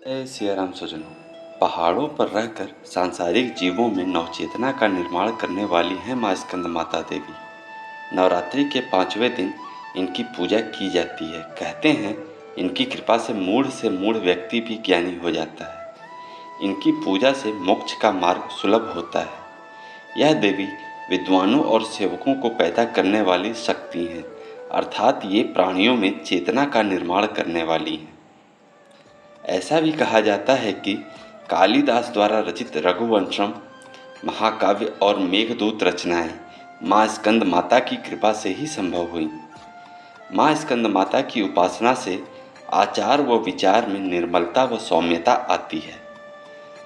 ए सियाराम सजनों, पहाड़ों पर रहकर सांसारिक जीवों में नवचेतना का निर्माण करने वाली हैं माँ स्कंद माता देवी। नवरात्रि के 5वें दिन इनकी पूजा की जाती है। कहते हैं इनकी कृपा से मूढ़ व्यक्ति भी ज्ञानी हो जाता है। इनकी पूजा से मोक्ष का मार्ग सुलभ होता है। यह देवी विद्वानों और सेवकों को पैदा करने वाली शक्ति हैं, अर्थात ये प्राणियों में चेतना का निर्माण करने वाली हैं। ऐसा भी कहा जाता है कि कालिदास द्वारा रचित रघुवंशम महाकाव्य और मेघदूत रचनाएं माँ स्कंद माता की कृपा से ही संभव हुई। माँ स्कंद माता की उपासना से आचार व विचार में निर्मलता व सौम्यता आती है।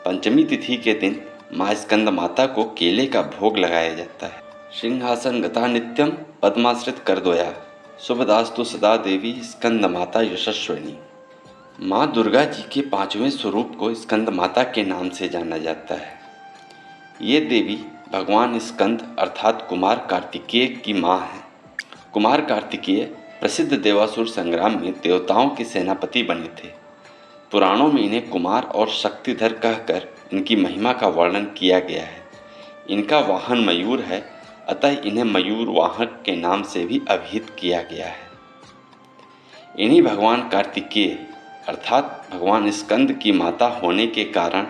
पंचमी तिथि के दिन माँ स्कंद माता को केले का भोग लगाया जाता है। सिंहासन गता नित्यम पद्माश्रित कर दोया, शुभदास्तु सदा देवी स्कंद माता यशस्विनी। माँ दुर्गा जी के 5वें स्वरूप को स्कंद माता के नाम से जाना जाता है। ये देवी भगवान स्कंद अर्थात कुमार कार्तिकेय की माँ है। कुमार कार्तिकेय प्रसिद्ध देवासुर संग्राम में देवताओं के सेनापति बने थे। पुराणों में इन्हें कुमार और शक्तिधर कहकर इनकी महिमा का वर्णन किया गया है। इनका वाहन मयूर है, अतः इन्हें मयूर वाहक के नाम से भी अभिहित किया गया है। इन्हीं भगवान कार्तिकेय अर्थात भगवान स्कंद की माता होने के कारण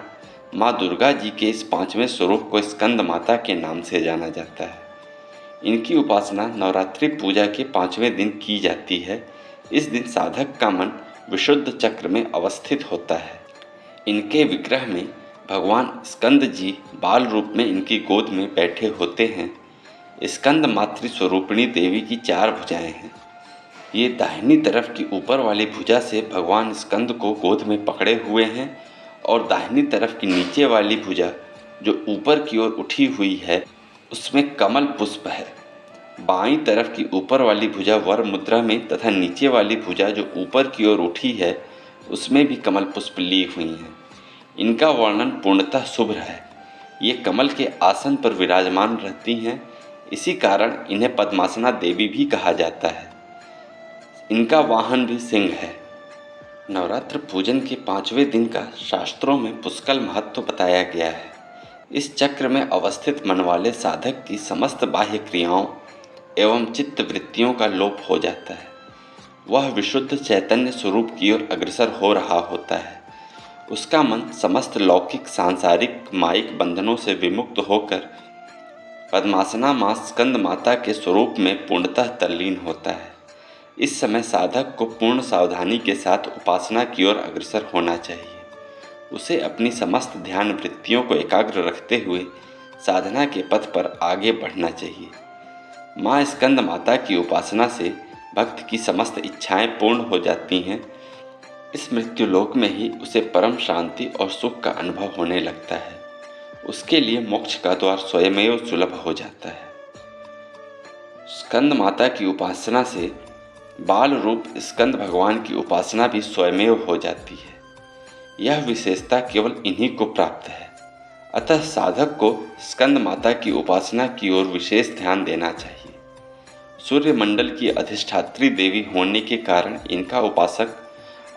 माँ दुर्गा जी के इस 5वें स्वरूप को स्कंद माता के नाम से जाना जाता है। इनकी उपासना नवरात्रि पूजा के 5वें दिन की जाती है। इस दिन साधक का मन विशुद्ध चक्र में अवस्थित होता है। इनके विग्रह में भगवान स्कंद जी बाल रूप में इनकी गोद में बैठे होते हैं। स्कंद मातृ स्वरूपिणी देवी की 4 भुजाएं हैं। ये दाहिनी तरफ की ऊपर वाली भुजा से भगवान स्कंद को गोद में पकड़े हुए हैं और दाहिनी तरफ की नीचे वाली भुजा जो ऊपर की ओर उठी हुई है उसमें कमल पुष्प है। बाईं तरफ की ऊपर वाली भुजा वर मुद्रा में तथा नीचे वाली भुजा जो ऊपर की ओर उठी है उसमें भी कमल पुष्प ली हुई हैं। इनका वर्णन पूर्णतः शुभ है। ये कमल के आसन पर विराजमान रहती हैं, इसी कारण इन्हें पद्मासना देवी भी कहा जाता है। इनका वाहन भी सिंह है। नवरात्र पूजन के 5वें दिन का शास्त्रों में पुष्कल महत्व बताया गया है। इस चक्र में अवस्थित मन वाले साधक की समस्त बाह्य क्रियाओं एवं चित्त वृत्तियों का लोप हो जाता है। वह विशुद्ध चैतन्य स्वरूप की ओर अग्रसर हो रहा होता है। उसका मन समस्त लौकिक सांसारिक मायिक बंधनों से विमुक्त होकर पद्मासना माँ स्कंद माता के स्वरूप में पूर्णतः तल्लीन होता है। इस समय साधक को पूर्ण सावधानी के साथ उपासना की ओर अग्रसर होना चाहिए। उसे अपनी समस्त ध्यान वृत्तियों को एकाग्र रखते हुए साधना के पथ पर आगे बढ़ना चाहिए। माँ स्कंद माता की उपासना से भक्त की समस्त इच्छाएं पूर्ण हो जाती हैं। इस मृत्युलोक में ही उसे परम शांति और सुख का अनुभव होने लगता है। उसके लिए मोक्ष का द्वार स्वयमेव सुलभ हो जाता है। स्कंद माता की उपासना से बाल रूप स्कंद भगवान की उपासना भी स्वयमेव हो जाती है। यह विशेषता केवल इन्हीं को प्राप्त है। अतः साधक को स्कंद माता की उपासना की ओर विशेष ध्यान देना चाहिए। सूर्य मंडल की अधिष्ठात्री देवी होने के कारण इनका उपासक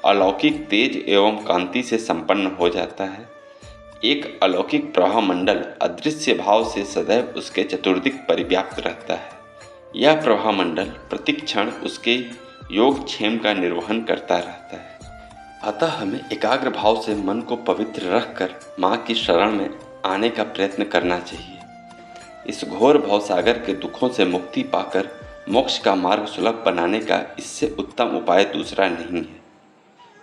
अलौकिक तेज एवं कांति से संपन्न हो जाता है। एक अलौकिक प्रभा मंडल अदृश्य भाव से सदैव उसके चतुर्दिक परिव्याप्त रहता है। यह प्रभा मंडल प्रतिक्षण उसके योग क्षेम का निर्वहन करता रहता है। अतः हमें एकाग्र भाव से मन को पवित्र रखकर माँ की शरण में आने का प्रयत्न करना चाहिए। इस घोर भवसागर के दुखों से मुक्ति पाकर मोक्ष का मार्ग सुलभ बनाने का इससे उत्तम उपाय दूसरा नहीं है।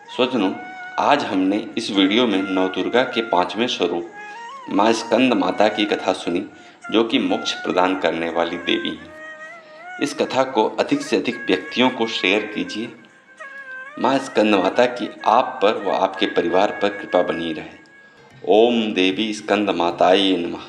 स्वजनों, आज हमने इस वीडियो में नवदुर्गा के 5वें स्वरूप माँ स्कंद माता की कथा सुनी, जो कि मोक्ष प्रदान करने वाली देवी हैं। इस कथा को अधिक से अधिक व्यक्तियों को शेयर कीजिए। माँ स्कंद माता की आप पर व आपके परिवार पर कृपा बनी रहे। ओम देवी स्कंद माताये नमः।